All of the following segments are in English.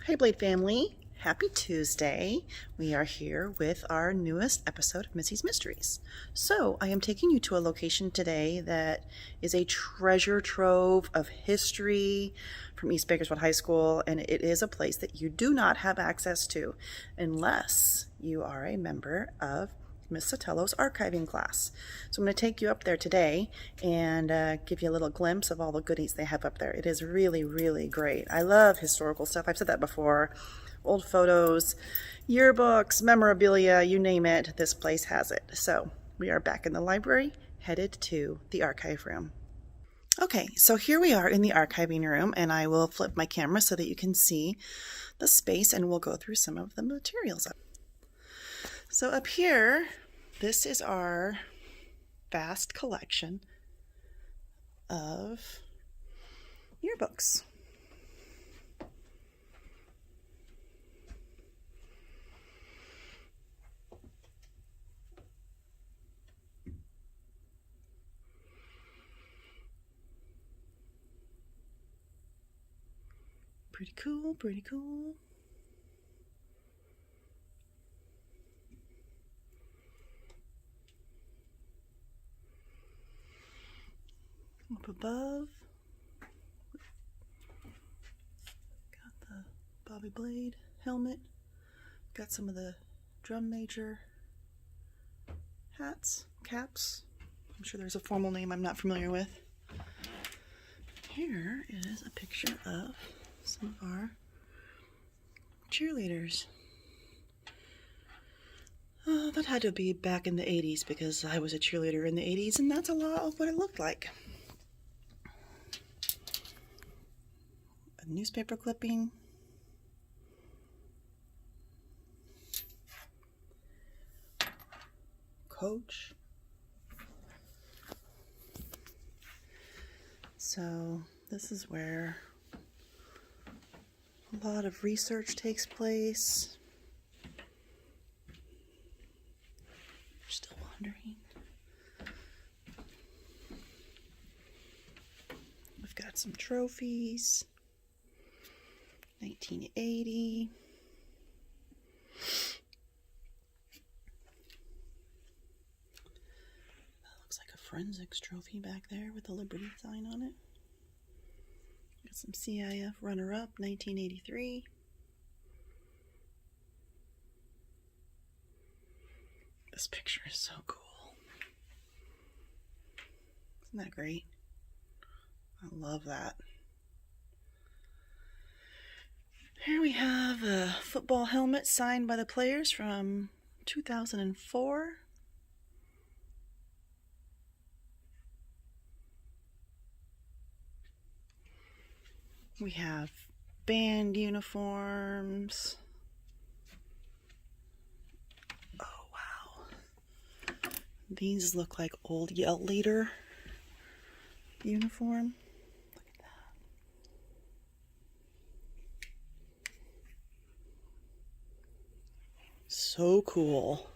Hi Blade family, happy Tuesday. We are here with our newest episode of Missy's Mysteries. So I am taking you to a location today that is a treasure trove of history from East Bakersfield High School, and it is a place that you do not have access to unless you are a member of Miss Sotelo archiving class. So I'm going to take you up there today and give you a little glimpse of all the goodies they have up there. It is really, really great. I love historical stuff. I've said that before. Old photos, yearbooks, memorabilia, you name it, this place has it. So we are back in the library, headed to the archive room. Okay, so here we are in the archiving room, and I will flip my camera so that you can see the space, and we'll go through some of the materials. So up here, this is our vast collection of yearbooks. Pretty cool, pretty cool. Up above, got the Bobby Blade helmet, got some of the drum major hats, caps. I'm sure there's a formal name I'm not familiar with. Here is a picture of some of our cheerleaders. That had to be back in the 80s because I was a cheerleader in the 80s, and that's a lot of what it looked like. A newspaper clipping. Coach. So this is where a lot of research takes place. You're still wondering. We've got some trophies. 1980. That looks like a forensics trophy back there with the Liberty sign on it. Got some CIF runner-up, 1983. This picture is so cool. Isn't that great? I love that. Here we have a football helmet signed by the players from 2004. We have band uniforms. Oh, wow. These look like old Yell Leader uniform. Look at that. So cool.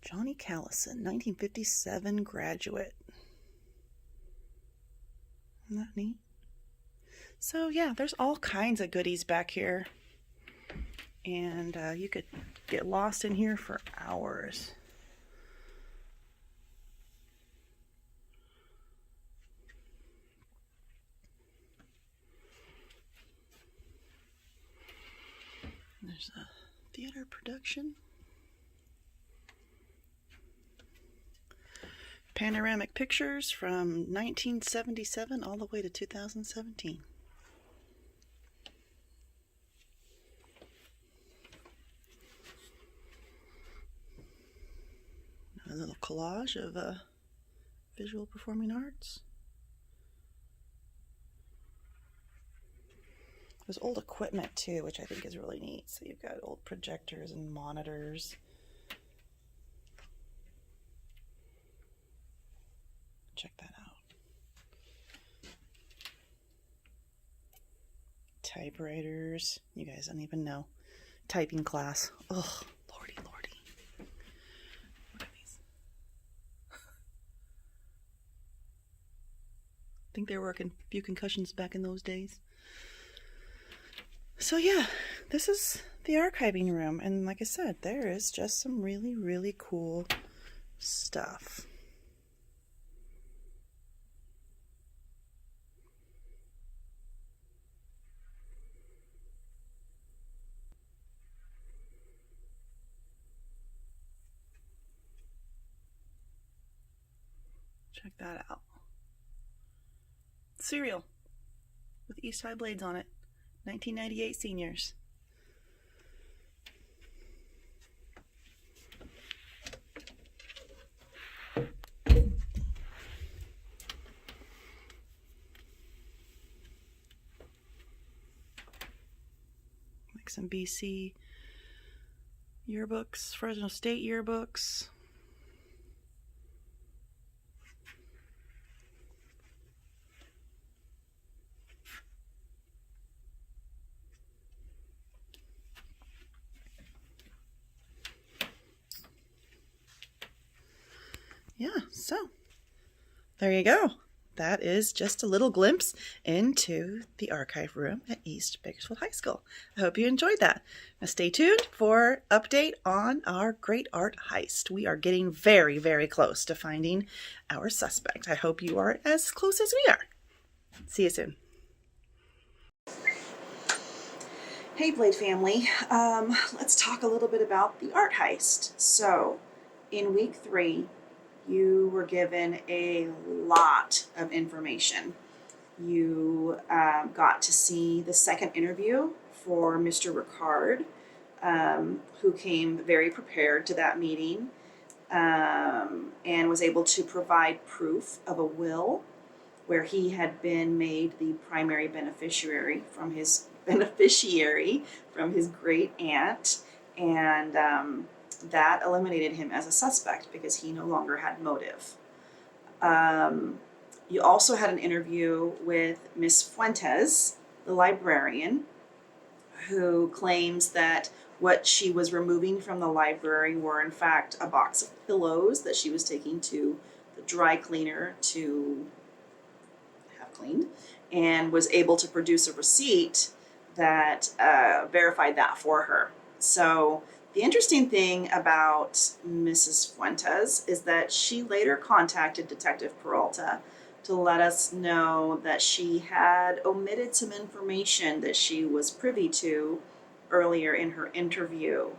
Johnny Callison, 1957 graduate. Isn't that neat? So yeah, there's all kinds of goodies back here. And you could get lost in here for hours. There's a theater production. Panoramic pictures from 1977 all the way to 2017. A little collage of visual performing arts. There's old equipment too, which I think is really neat. So you've got old projectors and monitors. Check that out. Typewriters. You guys don't even know. Typing class. Oh, lordy, lordy. think there were a few concussions back in those days. So yeah, this is the archiving room. And like I said, there is just some really, really cool stuff. Check that out. Cereal with East High Blades on it. 1998 seniors. Like some BC yearbooks, Fresno State yearbooks. Yeah, so there you go. That is just a little glimpse into the archive room at East Bakersfield High School. I hope you enjoyed that. Now stay tuned for update on our great art heist. We are getting very, very close to finding our suspect. I hope you are as close as we are. See you soon. Hey Blade family, let's talk a little bit about the art heist. So in week 3, you were given a lot of information. You got to see the second interview for Mr. Ricard, who came very prepared to that meeting and was able to provide proof of a will where he had been made the primary beneficiary from his great aunt, and that eliminated him as a suspect because he no longer had motive. You also had an interview with Miss Fuentes, the librarian, who claims that what she was removing from the library were in fact a box of pillows that she was taking to the dry cleaner to have cleaned, and was able to produce a receipt that verified that for her. So the interesting thing about Mrs. Fuentes is that she later contacted Detective Peralta to let us know that she had omitted some information that she was privy to earlier in her interview.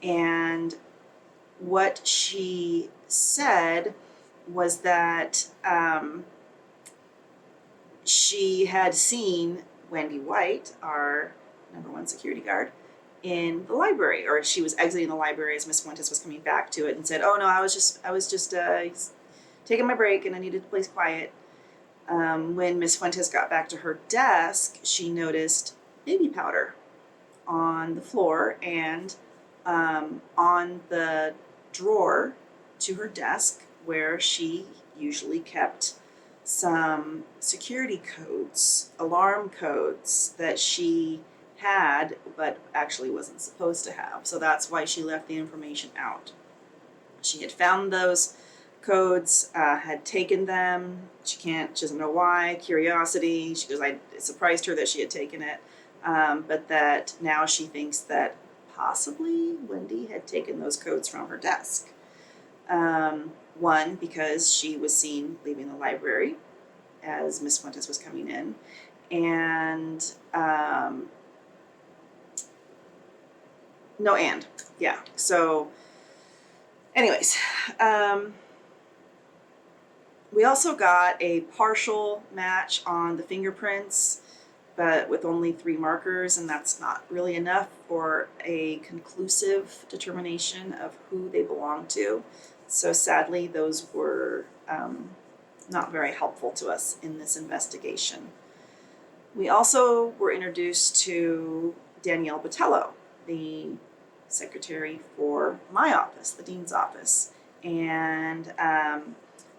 And what she said was that she had seen Wendy White, our #1 security guard, in the library, or she was exiting the library as Miss Fuentes was coming back to it, and said, "Oh no, I was just taking my break, and I needed the place quiet." When Miss Fuentes got back to her desk, she noticed baby powder on the floor and on the drawer to her desk where she usually kept some security codes, alarm codes that she had but actually wasn't supposed to have. So that's why she left the information out. She had found those codes, had taken them. She doesn't know why, curiosity. She goes, it surprised her that she had taken it, but that now she thinks that possibly Wendy had taken those codes from her desk. One, because she was seen leaving the library as Miss Fuentes was coming in, and so anyways, we also got a partial match on the fingerprints, but with only 3 markers, and that's not really enough for a conclusive determination of who they belong to. So sadly, those were not very helpful to us in this investigation. We also were introduced to Danielle Botello, the secretary for my office, the dean's office, and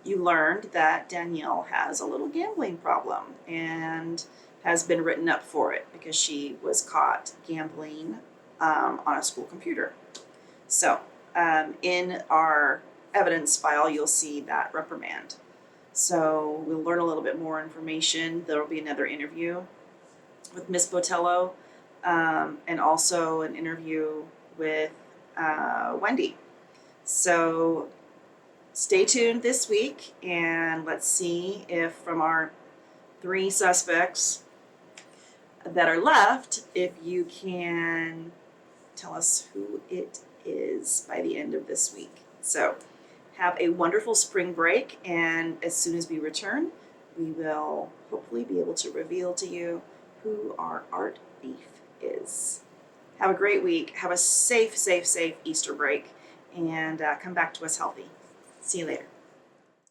you learned that Danielle has a little gambling problem and has been written up for it because she was caught gambling on a school computer. So in our evidence file, you'll see that reprimand. So we'll learn a little bit more information. There will be another interview with Miss Botello, and also an interview with Wendy. So stay tuned this week, and let's see if from our 3 suspects that are left, if you can tell us who it is by the end of this week. So have a wonderful spring break, and as soon as we return, we will hopefully be able to reveal to you who our art thief is. Have a great week. Have a safe Easter break, and come back to us healthy. See you later.